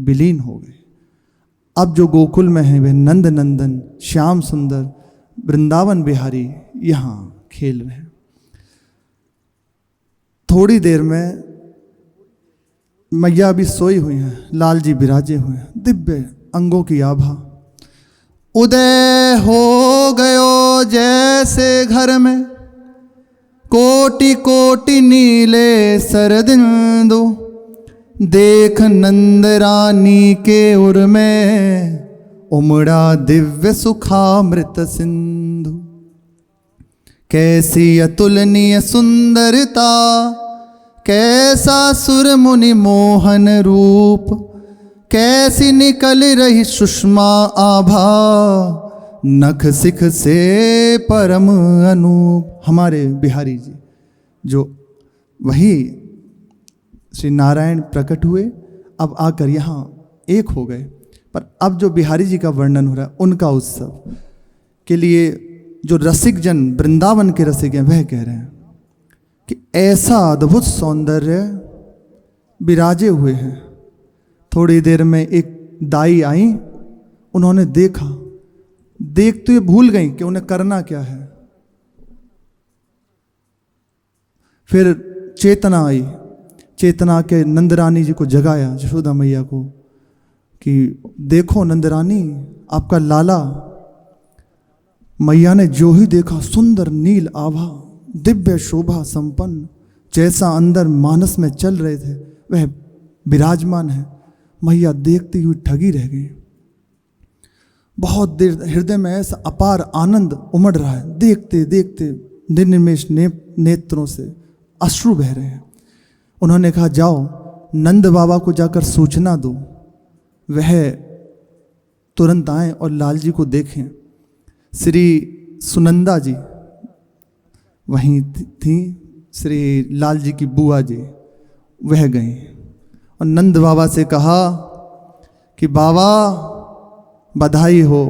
विलीन हो गए। अब जो गोकुल में है वे नंद नंदन, श्याम सुंदर, वृंदावन बिहारी यहाँ खेल रहे हैं। थोड़ी देर में मैया अभी सोई हुई हैं, लाल जी विराजे हुए हैं, दिव्य अंगों की आभा। उदय हो गयो जैसे घर में, कोटि कोटि नीले सरदिंदु, देख नंद रानी के उर में, उमड़ा दिव्य सुखामृत सिंधु। कैसी अतुलनीय सुंदरता, कैसा सुर मुनि मोहन रूप, कैसी निकल रही सुषमा आभा, नख सिख से परम अनूप। हमारे बिहारी जी जो वही श्री नारायण प्रकट हुए, अब आकर यहाँ एक हो गए। पर अब जो बिहारी जी का वर्णन हो रहा है उनका उत्सव के लिए जो रसिक जन, वृंदावन के रसिक हैं, वह कह रहे हैं कि ऐसा अद्भुत सौंदर्य विराजे हुए हैं। थोड़ी देर में एक दाई आई, उन्होंने देखा, देखते हुए भूल गई कि उन्हें करना क्या है। फिर चेतना आई, चेतना के नंदरानी जी को जगाया, यशोदा मैया को, कि देखो नंदरानी, आपका लाला। मैया ने जो ही देखा, सुंदर नील आभा, दिव्य शोभा संपन्न, जैसा अंदर मानस में चल रहे थे वह विराजमान है। मैया देखती हुई ठगी रह गई। बहुत देर हृदय में ऐसा अपार आनंद उमड़ रहा है, देखते देखते निर्निमेष नेत्रों से अश्रु बह रहे हैं। उन्होंने कहा, जाओ नंद बाबा को जाकर सूचना दो, वह तुरंत आए और लाल जी को देखें। श्री सुनंदा जी वहीं थी, श्री लाल जी की बुआ जी, वह गई और नंद बाबा से कहा कि बाबा बधाई हो,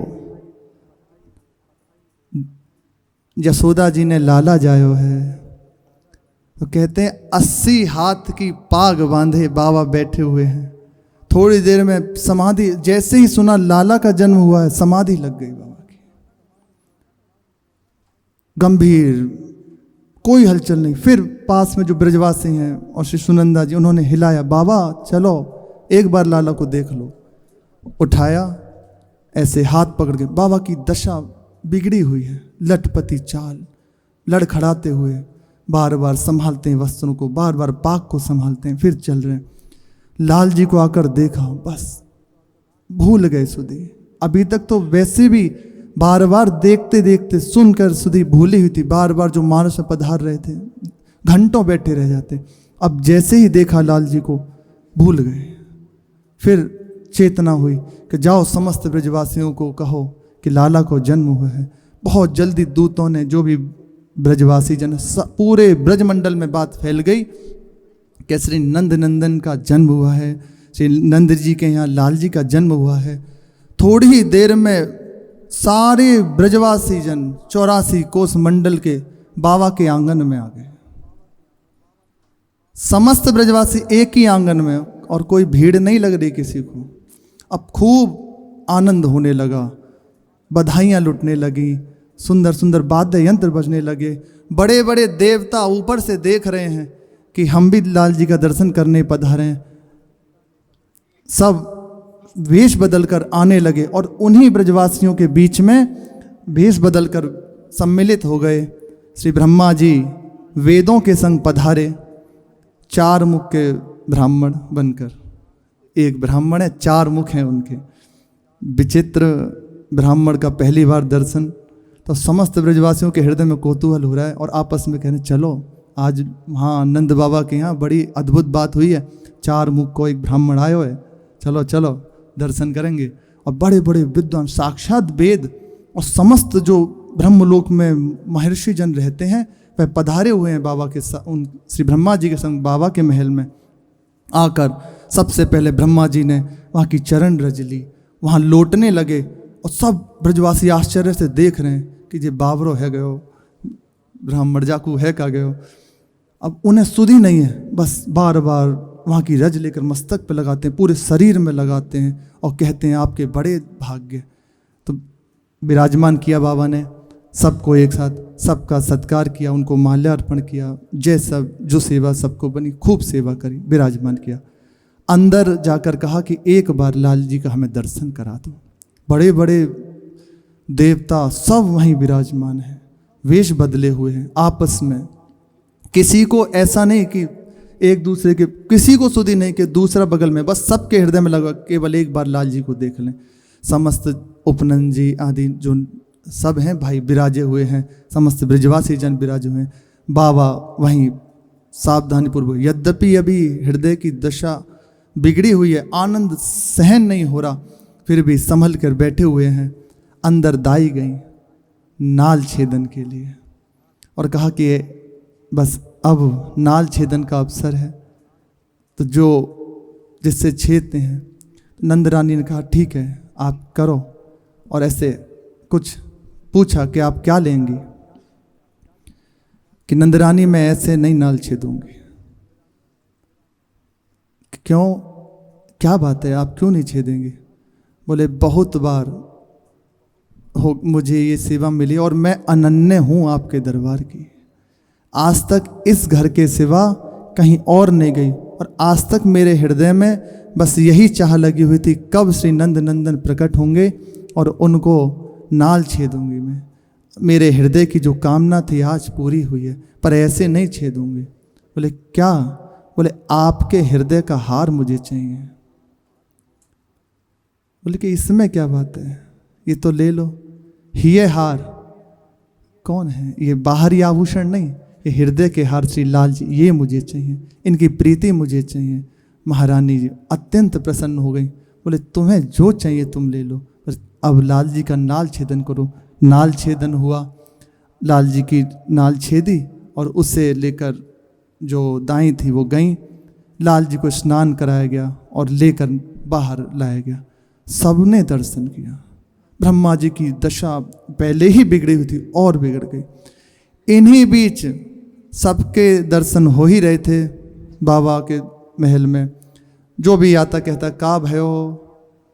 यशोदा जी ने लाला जायो है। तो कहते हैं 80 हाथ की पाग बांधे बाबा बैठे हुए हैं। थोड़ी देर में समाधि, जैसे ही सुना लाला का जन्म हुआ है, समाधि लग गई बाबा की। गंभीर, कोई हलचल नहीं। फिर पास में जो ब्रजवासी हैं और श्री सुनंदा जी, उन्होंने हिलाया, बाबा चलो एक बार लाला को देख लो। उठाया, ऐसे हाथ पकड़ के। बाबा की दशा बिगड़ी हुई है, लटपटी चाल, लड़खड़ाते हुए, बार बार संभालते हैं वस्त्रों को, बार बार पाक को संभालते हैं, फिर चल रहे हैं। लाल जी को आकर देखा, बस भूल गए सुधी। अभी तक तो वैसे भी बार बार देखते देखते सुनकर सुधी भूली हुई थी, बार बार जो मानस में पधार रहे थे, घंटों बैठे रह जाते। अब जैसे ही देखा लाल जी को, भूल गए। फिर चेतना हुई कि जाओ समस्त ब्रजवासियों को कहो कि लाला को जन्म हुआ है। बहुत जल्दी दूतों ने, जो भी ब्रजवासी जन, पूरे ब्रजमंडल में बात फैल गई कि श्री नंद नंदन का जन्म हुआ है, श्री नंद जी के यहाँ लाल जी का जन्म हुआ है। थोड़ी ही देर में सारे ब्रजवासी जन 84 कोस मंडल के बाबा के आंगन में आ गए। समस्त ब्रजवासी एक ही आंगन में, और कोई भीड़ नहीं लग रही किसी को। अब खूब आनंद होने लगा, बधाइयाँ लुटने लगी, सुंदर सुंदर वाद्य यंत्र बजने लगे। बड़े बड़े देवता ऊपर से देख रहे हैं कि हम भी लाल जी का दर्शन करने पधारे हैं। सब वेश बदलकर आने लगे और उन्हीं ब्रजवासियों के बीच में वेश बदलकर सम्मिलित हो गए। श्री ब्रह्मा जी वेदों के संग पधारे, 4 मुख के ब्राह्मण बनकर। एक ब्राह्मण है, 4 मुख हैं उनके। विचित्र ब्राह्मण का पहली बार दर्शन, तो समस्त ब्रजवासियों के हृदय में कौतूहल हो रहा है और आपस में कहने, चलो आज वहाँ नंद बाबा के यहाँ बड़ी अद्भुत बात हुई है, 4 मुख को एक ब्राह्मण आयो है, चलो चलो दर्शन करेंगे। और बड़े बड़े विद्वान, साक्षात वेद और समस्त जो ब्रह्मलोक में महर्षि जन रहते हैं, वह पधारे हुए हैं बाबा के उन श्री ब्रह्मा जी के संग बाबा के महल में आकर। सबसे पहले ब्रह्मा जी ने वहाँ की चरण रज ली, वहाँ लौटने लगे और सब ब्रजवासी आश्चर्य से देख रहे हैं कि ये बाबरो है गयो, ब्राह्मण जाकू है का गयो। अब उन्हें सुधी नहीं है, बस बार बार वहाँ की रज लेकर मस्तक पे लगाते हैं, पूरे शरीर में लगाते हैं और कहते हैं आपके बड़े भाग्य। तो विराजमान किया बाबा ने सबको एक साथ, सबका सत्कार किया, उनको माल्यार्पण किया, जैसा जो सेवा सबको बनी खूब सेवा करी, विराजमान किया। अंदर जाकर कहा कि एक बार लाल जी का हमें दर्शन करा दो। बड़े बड़े देवता सब वहीं विराजमान हैं, वेश बदले हुए हैं, आपस में किसी को ऐसा नहीं कि एक दूसरे के, किसी को सुधि नहीं कि दूसरा बगल में, बस सबके हृदय में लगा केवल एक बार लाल जी को देख लें। समस्त उपनंद जी आदि जो सब हैं भाई विराजे हुए हैं, समस्त ब्रजवासी जन विराजे हुए हैं। बाबा वहीं सावधानीपूर्वक, यद्यपि अभी हृदय की दशा बिगड़ी हुई है, आनंद सहन नहीं हो रहा, फिर भी संभल कर बैठे हुए हैं। अंदर दाई गई नाल छेदन के लिए और कहा कि बस अब नाल छेदन का अवसर है, तो जो जिससे छेदते हैं। नंद रानी ने कहा ठीक है आप करो, और ऐसे कुछ पूछा कि आप क्या लेंगी, कि नंद रानी मैं ऐसे नहीं नाल छेदूंगी। क्यों, क्या बात है, आप क्यों नहीं छेदेंगे? बोले बहुत बार हो मुझे ये सेवा मिली और मैं अनन्य हूँ आपके दरबार की, आज तक इस घर के सिवा कहीं और नहीं गई, और आज तक मेरे हृदय में बस यही चाह लगी हुई थी कब श्री नंद नंदन प्रकट होंगे और उनको नाल छेदूंगी मैं। मेरे हृदय की जो कामना थी आज पूरी हुई है, पर ऐसे नहीं छेदूंगी। बोले क्या? बोले आपके हृदय का हार मुझे चाहिए। बोले कि इसमें क्या बात है, ये तो ले लो। ये हार कौन है? ये बाहरी आभूषण नहीं, ये हृदय के हार श्री लाल जी, ये मुझे चाहिए, इनकी प्रीति मुझे चाहिए। महारानी जी अत्यंत प्रसन्न हो गई। बोले तुम्हें जो चाहिए तुम ले लो, बस अब लाल जी का नाल छेदन करो। नाल छेदन हुआ, लाल जी की नाल छेदी और उसे लेकर जो दाई थी वो गईं। लाल जी को स्नान कराया गया और लेकर बाहर लाया गया। सबने दर्शन किया। ब्रह्मा जी की दशा पहले ही बिगड़ी हुई थी और बिगड़ गई। इन्हीं बीच सबके दर्शन हो ही रहे थे बाबा के महल में। जो भी आता कहता का भयो,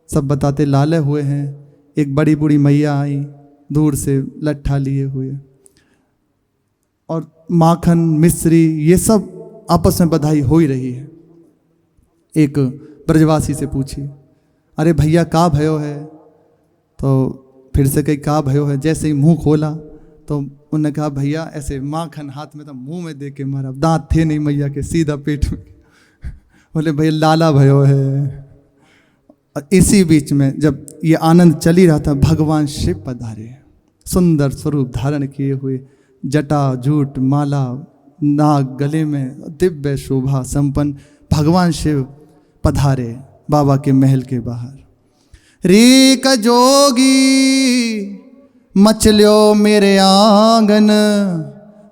सब बताते लाले हुए हैं। एक बड़ी बूढ़ी मैया आई दूर से लट्ठा लिए हुए, और माखन मिश्री ये सब आपस में बधाई हो ही रही है। एक ब्रजवासी से पूछी, अरे भैया का भयो है? तो फिर से कही का भयो है। जैसे ही मुंह खोला तो उन्होंने कहा भैया ऐसे माखन हाथ में था, मुंह में दे के मारा, दांत थे नहीं मैया के, सीधा पेट में। बोले भैया लाला भयो है। और इसी बीच में जब ये आनंद चल ही रहा था, भगवान शिव पधारे, सुंदर स्वरूप धारण किए हुए, जटा जूट माला नाग गले में, दिव्य शोभा संपन्न भगवान शिव पधारे बाबा के महल के बाहर। रीक जोगी मचल्यो मेरे आंगन,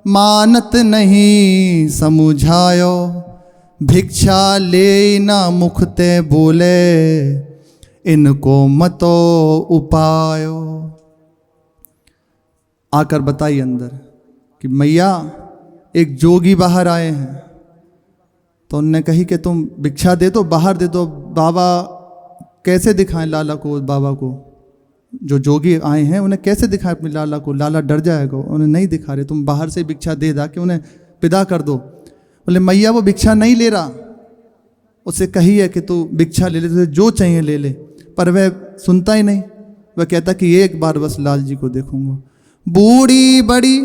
मानत नहीं समुझायो, भिक्षा ले ना मुखते बोले, इनको मतो उपायो। आकर बताई अंदर कि मैया एक जोगी बाहर आए हैं। तो उनने कही कि तुम भिक्षा दे दो, बाहर दे दो। बाबा कैसे दिखाएं लाला को? बाबा को जो जोगी आए हैं उन्हें कैसे दिखाएं अपने लाला को? लाला डर जाएगा। उन्हें नहीं दिखा रहे, तुम बाहर से भिक्षा दे दा के उन्हें विदा कर दो। बोले मैया वो भिक्षा नहीं ले रहा, उसे कही है कि तू भिक्षा ले ले, तुझे जो चाहिए ले ले, पर वह सुनता ही नहीं। वह कहता कि एक बार बस लाल जी को देखूंगा। बूढ़ी बड़ी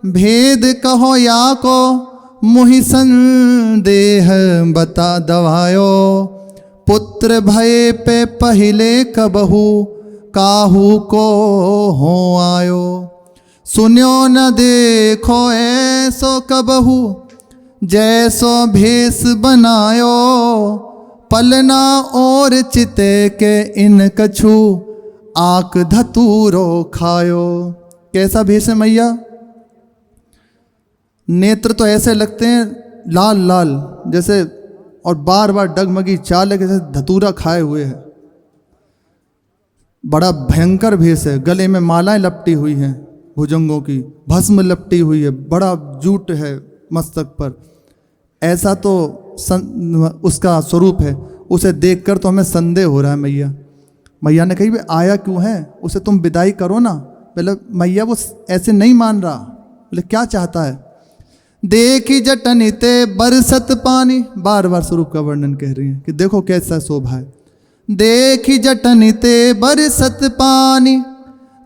भेद कहो या को, मुहि संदेह बता दवायो, पुत्र भय पे पहले कबहू, काहू को हो आयो, सुन्यो न देखो ऐसो कबहू, जैसो भेष बनायो, पलना और चिते के इन कछु, आक धतूरो खायो। कैसा भेष है मैया? नेत्र तो ऐसे लगते हैं लाल लाल जैसे, और बार बार डगमगी चाल है जैसे धतूरा खाए हुए है। बड़ा भयंकर भेष है। गले में मालाएं लपटी हुई हैं भुजंगों की, भस्म लपटी हुई है, बड़ा जूट है मस्तक पर। ऐसा तो उसका स्वरूप है, उसे देखकर तो हमें संदेह हो रहा है। मैया मैया ने कही वे आया क्यों है, उसे तुम विदाई करो ना। पहले मैया वो ऐसे नहीं मान रहा, बोले क्या चाहता है। देखी जटनिते बरसत पानी, बार बार स्वरूप का वर्णन कह रही है कि देखो कैसा शोभा है। देखी जटनिते बरसत पानी,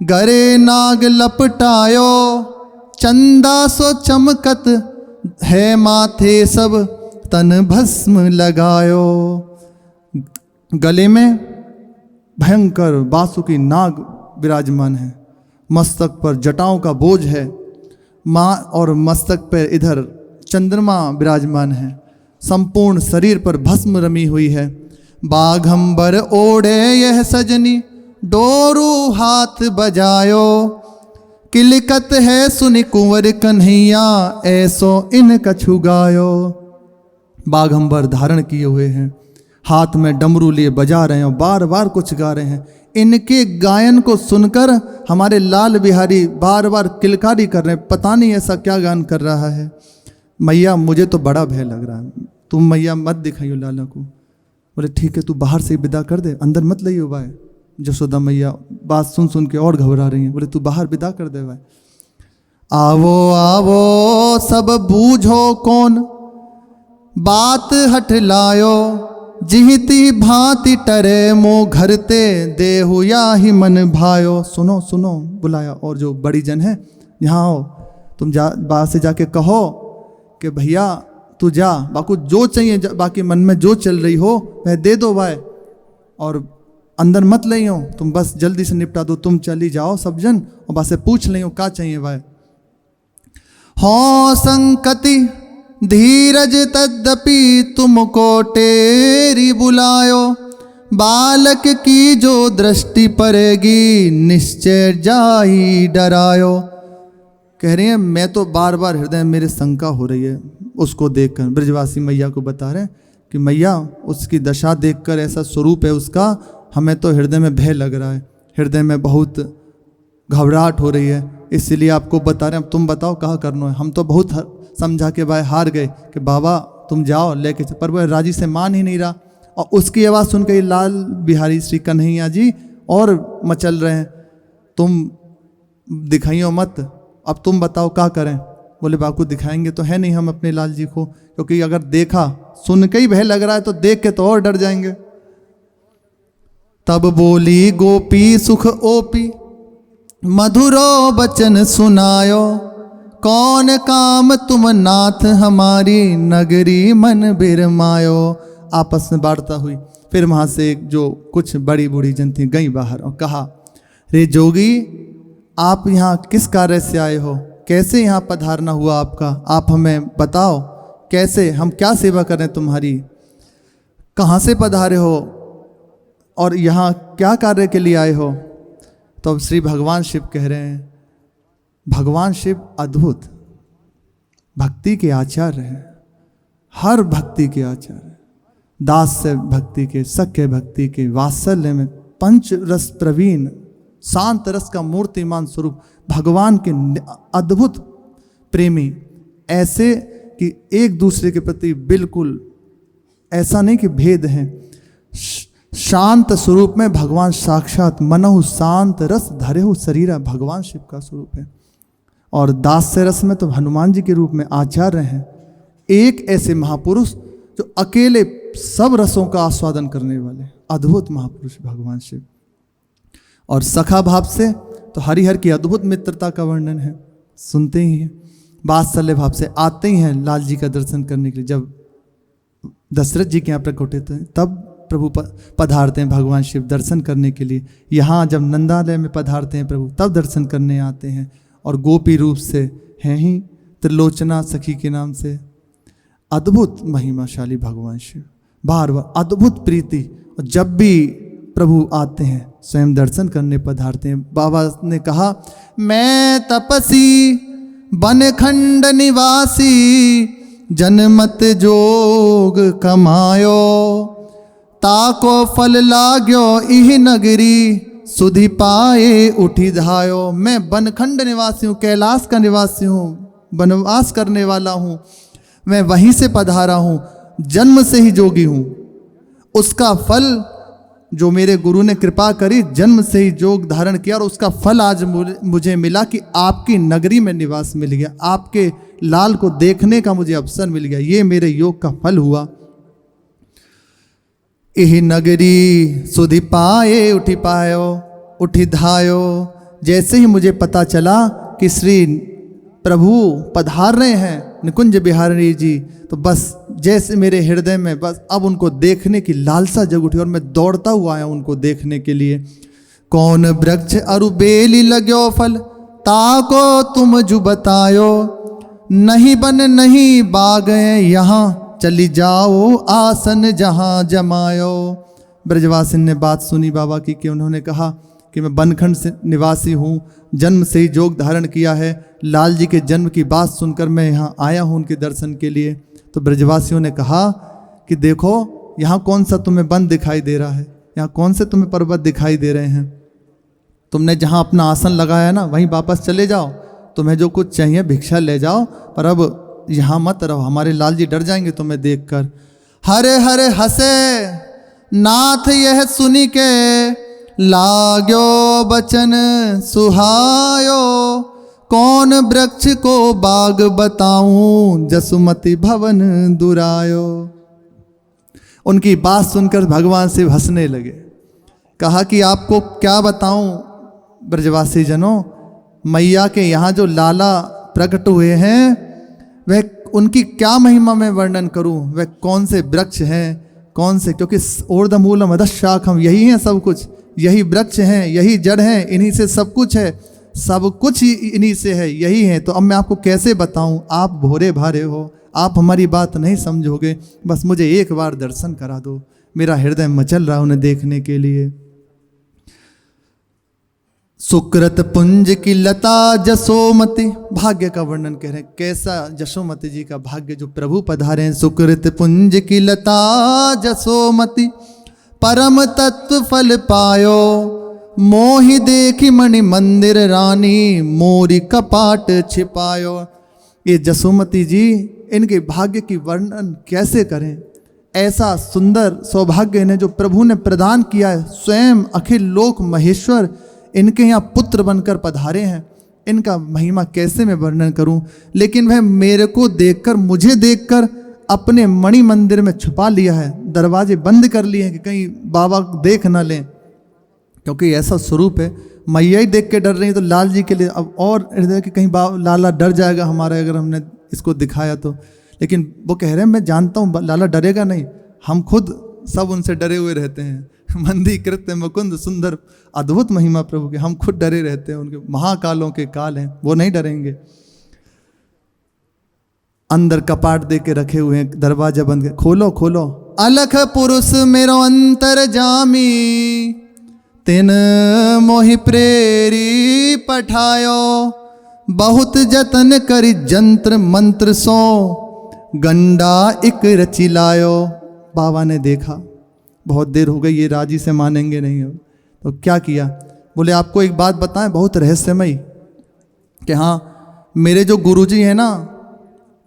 गरे नाग लपटायो, चंदा सो चमकत है माथे सब तन भस्म लगायो। गले में भयंकर बासुकी नाग विराजमान है, मस्तक पर जटाओं का बोझ है माँ, और मस्तक पर इधर चंद्रमा विराजमान है, संपूर्ण शरीर पर भस्म रमी हुई है। बाघंबर ओढ़े यह सजनी, डोरू हाथ बजायो, किलकत है सुनि कुंवर कन्हैया, ऐसो इन कछु गायो। बाघंबर धारण किए हुए हैं, हाथ में डमरू लिए बजा रहे हैं और बार बार कुछ गा रहे हैं। इनके गायन को सुनकर हमारे लाल बिहारी बार बार किलकारी कर रहे हैं, पता नहीं ऐसा क्या गान कर रहा है। मैया मुझे तो बड़ा भय लग रहा है, तुम मैया मत दिखाइयो लाला को। बोले ठीक है, तू बाहर से विदा कर दे, अंदर मत लइयो भाई। जसोदा मैया बात सुन सुन के और घबरा रही हैं, बोले तू बाहर विदा कर दे भाई। आवो आवो सब बूझो कौन, बात हट लायो, जिहती भांति टरे मोह घरते, देहु या ही मन भायो। सुनो सुनो बुलाया, और जो बड़ी जन है यहाँ आओ, तुम जा बाहर से जाके कहो कि भैया तू जा, बाकू जो चाहिए बाकी मन में जो चल रही हो वह दे दो भाई, और अंदर मत ले हो, तुम बस जल्दी से निपटा दो, तुम चली जाओ सब जन और बस से पूछ ले हो क्या चाहिए भाई। हो संकति धीरज तद्यपि तुमको टेरी बुलायो, बालक की जो दृष्टि पड़ेगी निश्चय जाई डरायो। कह रही है मैं तो बार बार हृदय मेरे शंका हो रही है उसको देखकर। ब्रजवासी मैया को बता रहे हैं कि मैया उसकी दशा देखकर, ऐसा स्वरूप है उसका, हमें तो हृदय में भय लग रहा है, हृदय में बहुत घबराहट हो रही है, इसीलिए आपको बता रहे हैं। अब तुम बताओ कहाँ करना है। हम तो बहुत समझा के भाई हार गए कि बाबा तुम जाओ लेके, पर वह राजी से मान ही नहीं रहा। और उसकी आवाज़ सुन के लाल बिहारी श्री कन्हैया जी और मचल रहे हैं, तुम दिखाइयो मत, अब तुम बताओ क्या करें। बोले बापू दिखाएंगे तो है नहीं हम अपने लाल जी को, क्योंकि अगर देखा सुन के ही भय लग रहा है तो देख के तो और डर जाएंगे। तब बोली गोपी सुख ओपी, मधुरो बचन सुनायो, कौन काम तुम नाथ हमारी, नगरी मन बिरमायो। आपस में वार्ता हुई, फिर वहाँ से एक जो कुछ बड़ी बूढ़ी जन थी गई बाहर और कहा, रे जोगी आप यहाँ किस कार्य से आए हो, कैसे यहाँ पधारना हुआ आपका, आप हमें बताओ कैसे, हम क्या सेवा करें तुम्हारी, कहाँ से पधारे हो और यहाँ क्या कार्य के लिए आए हो। तो अब श्री भगवान शिव कह रहे हैं, भगवान शिव अद्भुत भक्ति के आचार्य हैं, हर भक्ति के आचार्य, दास्य भक्ति के, सख्य भक्ति के, वात्सल्य में पंच रस प्रवीण, शांत रस का मूर्तिमान स्वरूप, भगवान के अद्भुत प्रेमी, ऐसे कि एक दूसरे के प्रति बिल्कुल ऐसा नहीं कि भेद हैं, शांत स्वरूप में भगवान साक्षात मनहु शांत रस धरेहु शरीरा भगवान शिव का स्वरूप है। और दास्य रस में तो हनुमान जी के रूप में आचार्य हैं, एक ऐसे महापुरुष जो अकेले सब रसों का आस्वादन करने वाले अद्भुत महापुरुष भगवान शिव। और सखा भाव से तो हरिहर की अद्भुत मित्रता का वर्णन है, सुनते ही हैं। वात्सल्य भाव से आते ही हैं लाल जी का दर्शन करने के लिए। जब दशरथ जी के यहाँ प्रकट होते हैं तब प्रभु पधारते हैं भगवान शिव दर्शन करने के लिए। यहाँ जब नंदालय में पधारते हैं प्रभु तब दर्शन करने आते हैं। और गोपी रूप से हैं ही त्रिलोचना सखी के नाम से अद्भुत महिमाशाली भगवान शिव, बार बार अद्भुत प्रीति। और जब भी प्रभु आते हैं स्वयं दर्शन करने पधारते हैं। बाबा ने कहा, मैं तपसी बनखंड निवासी, जनमत जोग कमायो, ताको फल लाग्यो इह नगरी, सुधि पाए उठी धायो। मैं बनखंड निवासी हूँ, कैलाश का निवासी हूँ, वनवास करने वाला हूँ, मैं वहीं से पधारा हूँ, जन्म से ही जोगी हूँ। उसका फल जो मेरे गुरु ने कृपा करी, जन्म से ही जोग धारण किया और उसका फल आज मुझे मिला कि आपकी नगरी में निवास मिल गया, आपके लाल को देखने का मुझे अवसर मिल गया। ये मेरे योग का फल हुआ। यही नगरी सुधि पाए उठी पायो उठी धायो। जैसे ही मुझे पता चला कि श्री प्रभु पधार रहे हैं निकुंज बिहारी जी, तो बस जैसे मेरे हृदय में बस अब उनको देखने की लालसा जग उठी और मैं दौड़ता हुआ आया उनको देखने के लिए। कौन वृक्ष अरु बेली लगो फल, ताको तुम जो बतायो। नहीं बन नहीं बाग यहाँ, चली जाओ आसन जहाँ जमायो। ब्रजवासी ने बात सुनी बाबा की कि उन्होंने कहा कि मैं बनखंड से निवासी हूँ, जन्म से ही जोग धारण किया है। लाल जी के जन्म की बात सुनकर मैं यहाँ आया हूँ उनके दर्शन के लिए। तो ब्रजवासियों ने कहा कि देखो यहाँ कौन सा तुम्हें वन दिखाई दे रहा है, यहाँ कौन से तुम्हें पर्वत दिखाई दे रहे हैं। तुमने जहाँ अपना आसन लगाया ना वहीं वापस चले जाओ, तुम्हें जो कुछ चाहिए भिक्षा ले जाओ, पर अब यहाँ मत रहो, हमारे लाल जी डर जाएंगे तुम्हें देखकर। हरे हरे हंसे नाथ यह सुनी के, लाग्यो बचन सुहायो। कौन वृक्ष को बाग बताऊं, जसुमति भवन दुरायो। उनकी बात सुनकर भगवान शिव हंसने लगे। कहा कि आपको क्या बताऊं ब्रजवासी जनों, मैया के यहाँ जो लाला प्रकट हुए हैं वह उनकी क्या महिमा में वर्णन करूं। वह कौन से वृक्ष हैं, कौन से, क्योंकि ऊर्ध्वमूलम अधः शाखम, यही है सब कुछ, यही वृक्ष हैं, यही जड़ हैं, इन्हीं से सब कुछ है, सब कुछ ही इन्हीं से है, यही है। तो अब मैं आपको कैसे बताऊं, आप भोरे भारे हो, आप हमारी बात नहीं समझोगे, बस मुझे एक बार दर्शन करा दो। मेरा हृदय मचल रहा उन्हें देखने के लिए। सुकृत पुंज की लता जसोमति, भाग्य का वर्णन कह रहे हैं, कैसा जसोमति जी का भाग्य जो प्रभु पधारे हैं। सुकृत पुंज की लता जसोमति, परम तत्व फल पायो। मोहि देखी मणि मंदिर रानी, मोरी कपाट छिपायो। ये जसोमति जी, इनके भाग्य की वर्णन कैसे करें। ऐसा सुंदर सौभाग्य इन्हें जो प्रभु ने प्रदान किया है। स्वयं अखिल लोक महेश्वर इनके यहाँ पुत्र बनकर पधारे हैं। इनका महिमा कैसे मैं वर्णन करूं। लेकिन वह मेरे को देखकर, मुझे देखकर अपने मणि मंदिर में छुपा लिया है, दरवाजे बंद कर लिए हैं कि कहीं बाबा देख ना लें, क्योंकि ऐसा स्वरूप है। मैया ही देख के डर रही है तो लाल जी के लिए अब और हृदय कि कहीं लाला डर जाएगा हमारा अगर हमने इसको दिखाया तो। लेकिन वो कह रहे हैं मैं जानता हूँ लाला डरेगा नहीं, हम खुद सब उनसे डरे हुए रहते हैं। मंदी कृत्य मुकुंद सुंदर, अद्भुत महिमा प्रभु के, हम खुद डरे रहते हैं, उनके महाकालों के काल हैं, वो नहीं डरेंगे। अंदर कपाट दे के रखे हुए हैं, दरवाजा बंद, खोलो खोलो। अलख पुरुष मेरो अंतर जामी, तिन मोहि प्रेरी पठायो। बहुत जतन करी जंत्र मंत्र सो, गंडा एक रची लायो। बाबा ने देखा बहुत देर हो गई, ये राजी से मानेंगे नहीं अब, तो क्या किया, बोले आपको एक बात बताएं बहुत रहस्यमयी, कि हाँ मेरे जो गुरुजी हैं ना,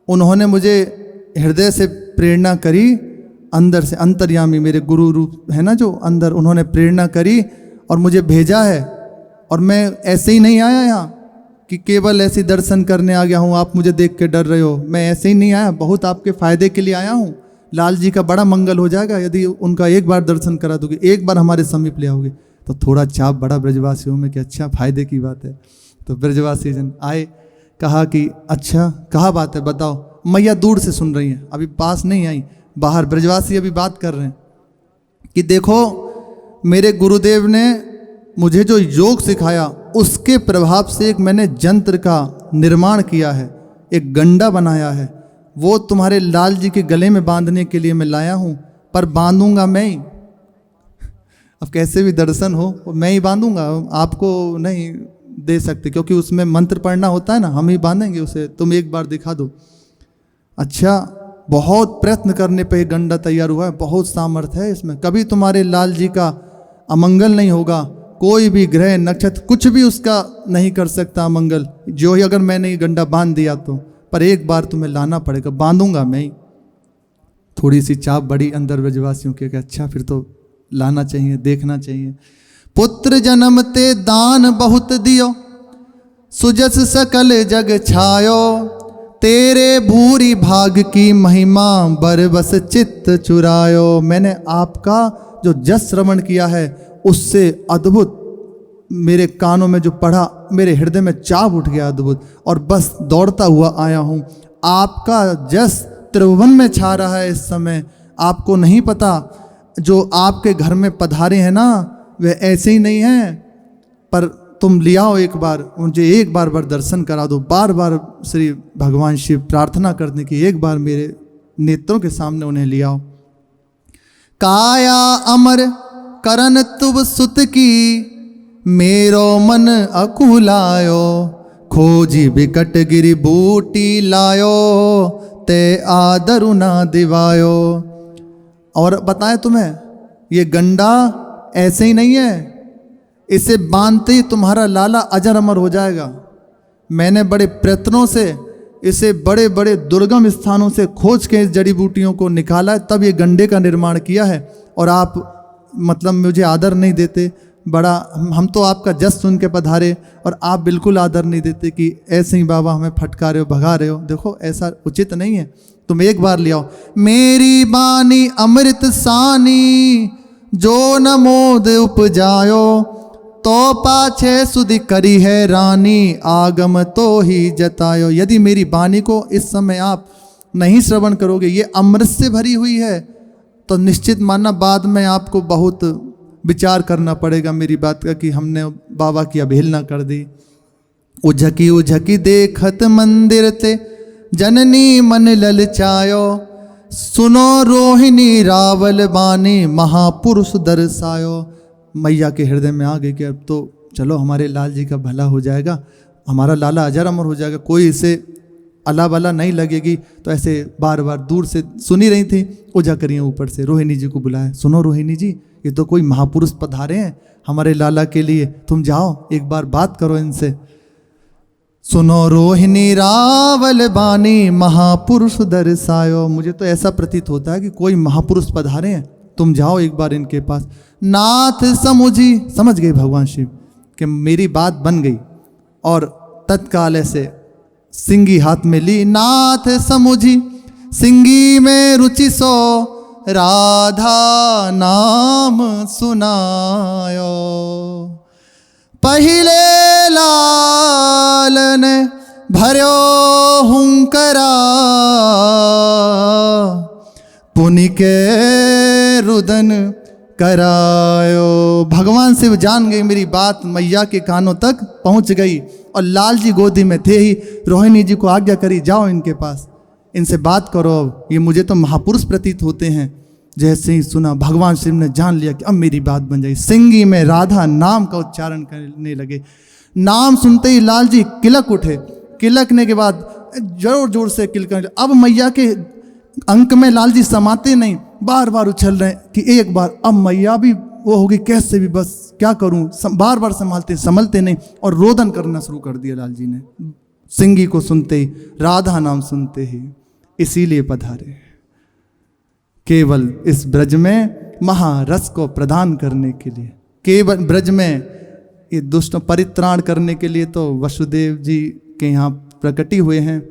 उन्होंने मुझे हृदय से प्रेरणा करी, अंदर से, अंतर्यामी मेरे गुरु रूप है ना जो अंदर, उन्होंने प्रेरणा करी और मुझे भेजा है। और मैं ऐसे ही नहीं आया यहाँ कि केवल ऐसे दर्शन करने आ गया हूँ, आप मुझे देख के डर रहे हो, मैं ऐसे ही नहीं आया, बहुत आपके फायदे के लिए आया हूँ। लाल जी का बड़ा मंगल हो जाएगा यदि उनका एक बार दर्शन करा दोगे, एक बार हमारे समीप ले आओगे। तो थोड़ा चाप बड़ा ब्रजवासियों में कि अच्छा फायदे की बात है। तो ब्रजवासी जन आए, कहा कि अच्छा कहा बात है बताओ। मैया दूर से सुन रही हैं, अभी पास नहीं आई, बाहर ब्रजवासी अभी बात कर रहे हैं कि देखो मेरे गुरुदेव ने मुझे जो योग सिखाया उसके प्रभाव से एक मैंने जंत्र का निर्माण किया है, एक गंडा बनाया है, वो तुम्हारे लाल जी के गले में बांधने के लिए मैं लाया हूँ, पर बांधूंगा मैं ही। अब कैसे भी दर्शन हो मैं ही बांधूंगा, आपको नहीं दे सकते, क्योंकि उसमें मंत्र पढ़ना होता है ना, हम ही बांधेंगे उसे, तुम एक बार दिखा दो। अच्छा, बहुत प्रयत्न करने पे गंडा तैयार हुआ है, बहुत सामर्थ्य है इसमें, कभी तुम्हारे लाल जी का अमंगल नहीं होगा, कोई भी ग्रह नक्षत्र कुछ भी उसका नहीं कर सकता अमंगल, जो ही अगर मैंने ये गंडा बांध दिया तो पर एक बार तुम्हें लाना पड़ेगा, बांधूंगा मैं ही। थोड़ी सी चाप बड़ी अंदर ब्रजवासियों की कि अच्छा फिर तो लाना चाहिए, देखना चाहिए। पुत्र जन्मते दान बहुत दियो, सुजस सकल जग छायो, तेरे भूरी भाग की महिमा बरबस चित्त चुरायो। मैंने आपका जो जस श्रवण किया है उससे अद्भुत मेरे कानों में जो पढ़ा, मेरे हृदय में चाप उठ गया अद्भुत, और बस दौड़ता हुआ आया हूँ। आपका जस त्रिभुवन में छा रहा है इस समय। आपको नहीं पता जो आपके घर में पधारे हैं ना वे ऐसे ही नहीं हैं, पर तुम ले आओ एक बार, मुझे एक बार दर्शन करा दो। बार बार श्री भगवान शिव प्रार्थना करने की, एक बार मेरे नेत्रों के सामने उन्हें ले आओ। काया अमर करन तुब सुत की, मेरो मन अकुलायो, खोजी बिकट गिरी बूटी लायो, ते आदरु ना दिवायो। और बताएं तुम्हें, ये गंडा ऐसे ही नहीं है, इसे बांधते ही तुम्हारा लाला अजर अमर हो जाएगा। मैंने बड़े प्रयत्नों से इसे बड़े बड़े दुर्गम स्थानों से खोज के इस जड़ी बूटियों को निकाला है, तब ये गंडे का निर्माण किया है। और आप मतलब मुझे आदर नहीं देते। बड़ा हम तो आपका जस सुन के पधारे और आप बिल्कुल आदर नहीं देते कि ऐसे ही बाबा हमें फटका रहे हो, भगा रहे हो। देखो ऐसा उचित नहीं है, तुम एक बार ले आओ। मेरी बानी अमृत सानी, जो न मोद उपजायो, तो पाछे सुधि करी है रानी, आगम तो ही जतायो। यदि मेरी वाणी को इस समय आप नहीं श्रवण करोगे, ये अमृत से भरी हुई है, तो निश्चित मानना बाद में आपको बहुत विचार करना पड़ेगा मेरी बात का कि हमने बाबा की अवहेलना कर दी। उझकी उझकी देखत मंदिर ते, जननी मन ललचायो, सुनो रोहिणी रावल बानी, महापुरुष दर्शायो। मैया के हृदय में आ गई कि अब तो चलो हमारे लाल जी का भला हो जाएगा, हमारा लाला अजर अमर हो जाएगा, कोई इसे अला बला नहीं लगेगी। तो ऐसे बार बार दूर से सुनी रही थी, उजा करिए ऊपर से रोहिणी जी को बुलाया, सुनो रोहिणी जी, ये तो कोई महापुरुष पधारे हैं हमारे लाला के लिए, तुम जाओ एक बार बात करो इनसे। सुनो रोहिणी रावल बानी, महापुरुष दर्शायो। मुझे तो ऐसा प्रतीत होता है कि कोई महापुरुष पधारे हैं, तुम जाओ एक बार इनके पास। नाथ समुझी, समझ गए भगवान शिव कि मेरी बात बन गई, और तत्काल ऐसे सिंगी हाथ में ली। नाथ समुझी सिंगी में रुचि सो, राधा नाम सुनायो। पहिले लाल ने भर्यो हुंकरा, पुनि के रुदन करायो। भगवान शिव जान गई मेरी बात मैया के कानों तक पहुंच गई, और लाल जी गोदी में थे ही। रोहिणी जी को आज्ञा करी, जाओ इनके पास, इनसे बात करो। अब ये मुझे तो महापुरुष प्रतीत होते हैं। जैसे ही सुना भगवान शिव ने जान लिया कि अब मेरी बात बन जाएगी। सिंगी में राधा नाम का उच्चारण करने लगे। नाम सुनते ही लाल जी किलक उठे। किलकने के बाद जोर जोर से किलकने, अब मैया के अंक में लाल जी समाते नहीं, बार बार उछल रहे कि एक बार अब मैया भी वो होगी कैसे भी, बस क्या करूं, बार बार संभलते नहीं, और रोदन करना शुरू कर दिया लाल जी ने सिंगी को सुनते ही, राधा नाम सुनते ही। इसीलिए पधारे केवल इस ब्रज में महारस को प्रदान करने के लिए, केवल ब्रज में ये दुष्ट परित्राण करने के लिए तो वसुदेव जी के यहाँ प्रकटी हुए हैं।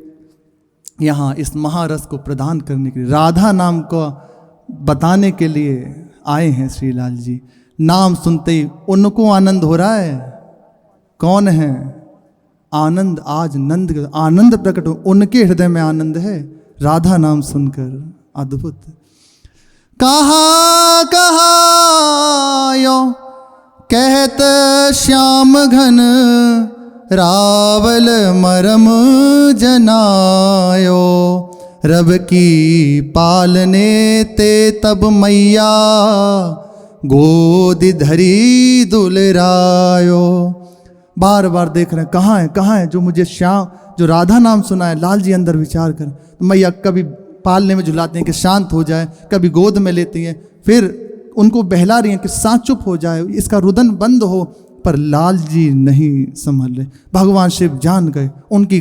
यहाँ इस महारस को प्रदान करने के लिए, राधा नाम को बताने के लिए आए हैं श्री लाल जी। नाम सुनते ही उनको आनंद हो रहा है। कौन है आनंद? आज नंद आनंद प्रकट हो, उनके हृदय में आनंद है राधा नाम सुनकर। अद्भुत। कहा कहा यो कहत श्याम घन, रावल मरम जनायो। रब की पालने ते तब मैया, गोद धरी दुलरायो। बार बार देख रहे हैं कहाँ है जो मुझे श्याम, जो राधा नाम सुना है। लाल जी अंदर विचार कर, तो मैया कभी पालने में झुलाते हैं कि शांत हो जाए, कभी गोद में लेती हैं, फिर उनको बहला रही हैं कि सांस चुप हो जाए, इसका रुदन बंद हो। पर लाल जी नहीं संभल रहे। भगवान शिव जान गए, उनकी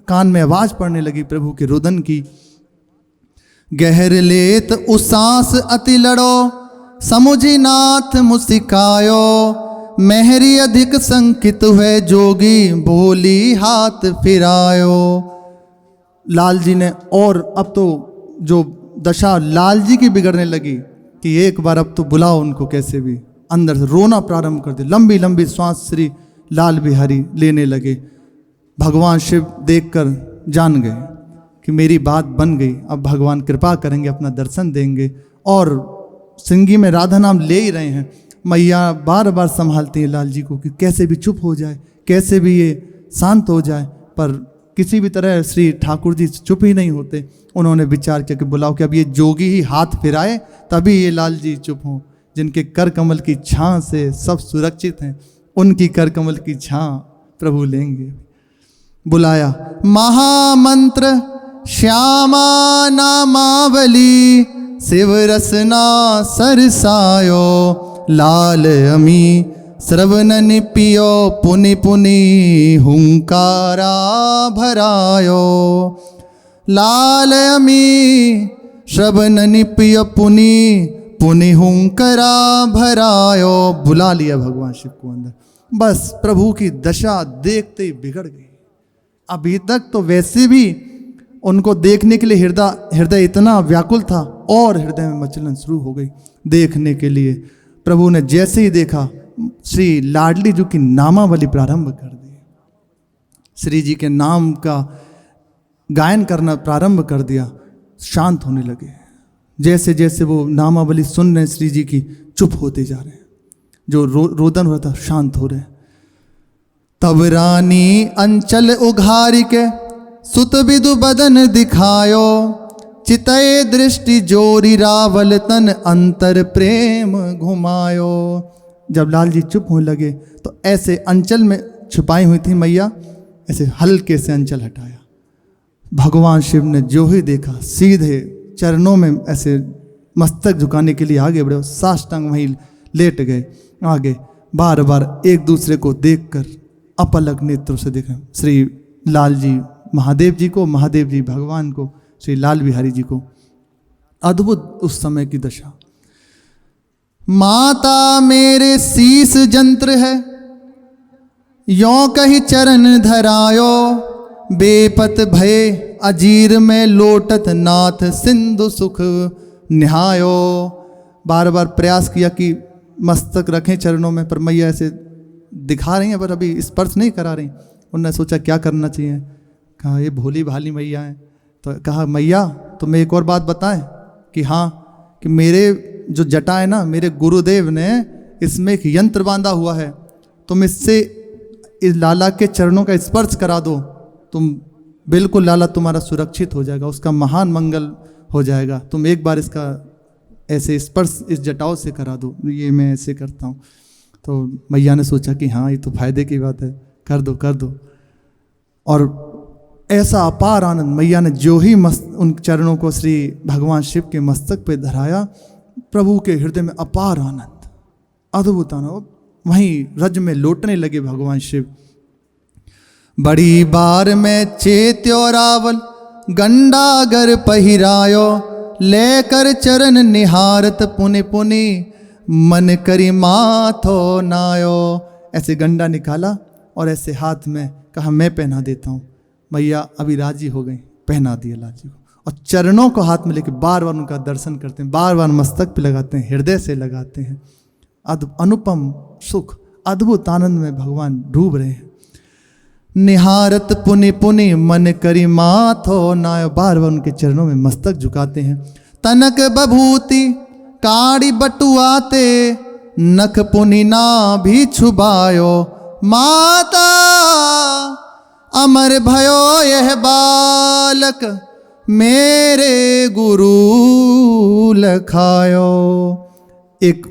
कान में आवाज पड़ने लगी प्रभु के रुदन की। गहर लेत उसास अति लड़ो, समुझी नाथ मुसिकायो, मेहरी अधिक संकित हुए जोगी, बोली हाथ फिरायो। लाल जी ने, और अब तो जो दशा लाल जी की बिगड़ने लगी कि एक बार अब तो बुलाओ उनको, कैसे भी अंदर से रोना प्रारंभ कर दिया। लंबी लंबी श्वास श्री लाल बिहारी लेने लगे। भगवान शिव देखकर जान गए कि मेरी बात बन गई, अब भगवान कृपा करेंगे, अपना दर्शन देंगे। और सिंगी में राधा नाम ले ही रहे हैं। मैया बार बार संभालती हैं लाल जी को कि कैसे भी चुप हो जाए, कैसे भी ये शांत हो जाए, पर किसी भी तरह श्री ठाकुर जी चुप ही नहीं होते। उन्होंने विचार किया कि बुलाओ कि अब ये जोगी ही हाथ फिराए तभी ये लाल जी चुप हों। जिनके कर कमल की छां से सब सुरक्षित हैं, उनकी कर कमल की छां प्रभु लेंगे। बुलाया महामंत्र श्यामा नामावली, शिव रसना सरसायो, लाल अमी श्रवण पियो, पुनि पुनि हुंकारा भरायो। लाल अमी श्रवण पियो, पुनि पुनि हुंकारा भरायो। बुला लिया भगवान शिव को अंदर। बस प्रभु की दशा देखते ही बिगड़ गई। अभी तक तो वैसे भी उनको देखने के लिए हृदय इतना व्याकुल था, और हृदय में मचलन शुरू हो गई देखने के लिए। प्रभु ने जैसे ही देखा, श्री लाडली जी की नामावली प्रारंभ कर दी, श्री जी के नाम का गायन करना प्रारंभ कर दिया। शांत होने लगे। जैसे जैसे वो नामावली सुन रहे श्री जी की, चुप होते जा रहे हैं। जो रोदन हो रहा था शांत हो रहे हैं। तब रानी अंचल उघारी के, सुत विदु बदन दिखायो, चितय दृष्टि जोरी रावल तन, अंतर प्रेम घुमायो। जब लाल जी चुप होने लगे तो ऐसे अंचल में छुपाई हुई थी मैया, ऐसे हल्के से अंचल हटाया। भगवान शिव ने जो ही देखा, सीधे चरणों में ऐसे मस्तक झुकाने के लिए आगे बढ़े, साष्टांग वहीं लेट गए। आगे बार बार एक दूसरे को देखकर अपलक नेत्रों से देखें, श्री लाल जी महादेव जी को, महादेव जी भगवान को, श्री लाल बिहारी जी को। अद्भुत उस समय की दशा। माता मेरे शीस जंत्र है, यों कही चरण धरायो, बेपत भय अजीर में लोटत, नाथ सिंधु सुख निहायो। बार बार प्रयास किया कि मस्तक रखें चरणों में, पर मैया ऐसे दिखा रही हैं पर अभी स्पर्श नहीं करा रही। उन्होंने सोचा क्या करना चाहिए। कहा ये भोली भाली मैया है, तो कहा मैया तुम्हें एक और बात बताएं कि हाँ, कि मेरे जो जटा है ना, मेरे गुरुदेव ने इसमें एक यंत्र बांधा हुआ है, तुम इससे इस लाला के चरणों का स्पर्श करा दो, तुम बिल्कुल लाला तुम्हारा सुरक्षित हो जाएगा, उसका महान मंगल हो जाएगा। तुम एक बार इसका ऐसे स्पर्श इस जटाओं से करा दो। ये मैं ऐसे करता हूँ। तो मैया ने सोचा कि हाँ ये तो फायदे की बात है, कर दो कर दो। और ऐसा अपार आनंद, मैया ने जो ही उन चरणों को श्री भगवान शिव के मस्तक पे धराया, प्रभु के हृदय में अपार आनंद, अद्भुत आनंद। वहीं रज में लौटने लगे भगवान शिव। बड़ी बार में चेत्यो रावल, गंडागर पहिरायो, लेकर चरण निहारत, पुनि पुनि मन करी माथो नायो। ऐसे गंडा निकाला और ऐसे हाथ में कहा मैं पहना देता हूँ। मैया अभी राजी हो गई, पहना दिया लाल जी को। और चरणों को हाथ में लेकर बार बार उनका दर्शन करते हैं, बार बार मस्तक पे लगाते हैं, हृदय से लगाते हैं। अनुपम सुख, अद्भुत आनंद में भगवान डूब रहे हैं। निहारत पुनि पुनि मन करी माथो नायो, बार बार उनके चरणों में मस्तक झुकाते हैं। तनक बभूति काड़ी बटुआते, नख पुनि ना भी छुबायो, माता अमर भयो यह बालक, मेरे गुरु लखायो। एक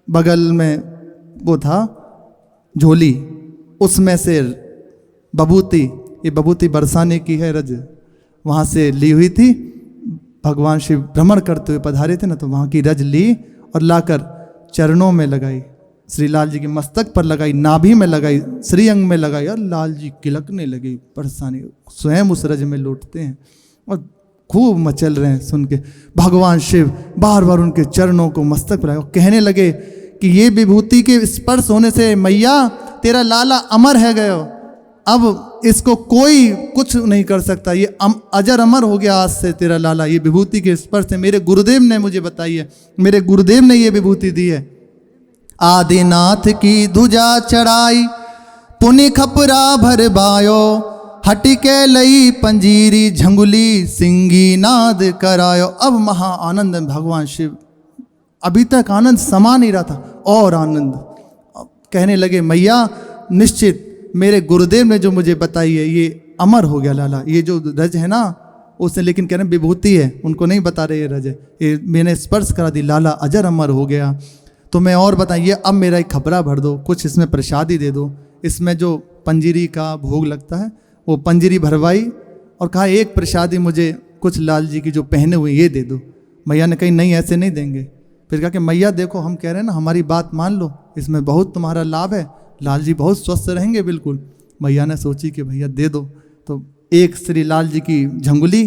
बगल में वो था झोली, उसमें से बबूती, ये बबूती बरसाने की है रज, वहाँ से ली हुई थी। भगवान शिव भ्रमण करते हुए पधारे थे ना, तो वहाँ की रज ली और लाकर चरणों में लगाई। श्री लाल जी के मस्तक पर लगाई, नाभि में लगाई, श्रीअंग में लगाई और लाल जी किलकने लगे, परेशानी, स्वयं उस रज में लौटते हैं और खूब मचल रहे हैं। सुन के भगवान शिव बार बार उनके चरणों को मस्तक पर लगाए, कहने लगे कि ये विभूति के स्पर्श होने से मैया तेरा लाला अमर है गयो, अब इसको कोई कुछ नहीं कर सकता, ये अजर अमर हो गया आज से तेरा लाला, ये विभूति के स्पर्श से। मेरे गुरुदेव ने मुझे बताई है, मेरे गुरुदेव ने ये विभूति दी है। आदिनाथ की ध्वजा चढ़ाई पुनि खपरा भर बायो, हटिके लई पंजीरी झंगुली सिंगी नाद करायो। अब महा आनंद में भगवान शिव, अभी तक आनंद समा नहीं रहा था और आनंद, कहने लगे मैया निश्चित मेरे गुरुदेव ने जो मुझे बताई है ये अमर हो गया लाला, ये जो रज है ना उसने, लेकिन कह रहे हैं विभूति है, उनको नहीं बता रहे ये रज है, ये मैंने स्पर्श करा दी, लाला अजर अमर हो गया। तो मैं और बताइए, अब मेरा एक खपरा भर दो, कुछ इसमें प्रसादी दे दो, इसमें जो पंजीरी का भोग लगता है वो पंजीरी भरवाई और कहा एक प्रसादी मुझे कुछ लाल जी की जो पहने हुए ये दे दो। मैया ने कही नहीं ऐसे नहीं देंगे। फिर कहा कि मैया देखो हम कह रहे हैं ना, हमारी बात मान लो, इसमें बहुत तुम्हारा लाभ है, लाल जी बहुत स्वस्थ रहेंगे बिल्कुल। मैया ने सोची कि भैया दे दो, तो एक श्री लाल जी की झंगुली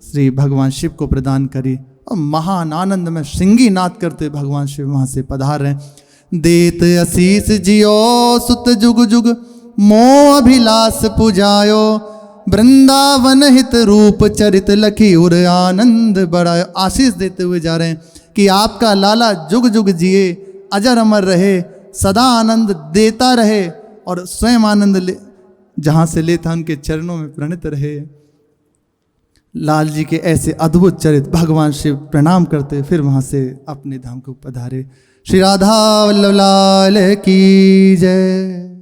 श्री भगवान शिव को प्रदान करी और महान आनंद में सिंगी नाद करते भगवान शिव वहाँ से पधार रहे। देत आशीष जियो सुत जुग जुग मोह अभिलाष पुजायो, वृंदावन हित रूप चरित लखी उर आनंद बढ़ायो। आशीष देते हुए जा रहे हैं कि आपका लाला जुग जुग जिए, अजर अमर रहे, सदा आनंद देता रहे और स्वयं आनंद जहाँ से लेता उनके चरणों में प्रणित रहे। लाल जी के ऐसे अद्भुत चरित्र भगवान शिव प्रणाम करते फिर वहाँ से अपने धाम को पधारे। श्री राधा वल्लभ लाल की जय।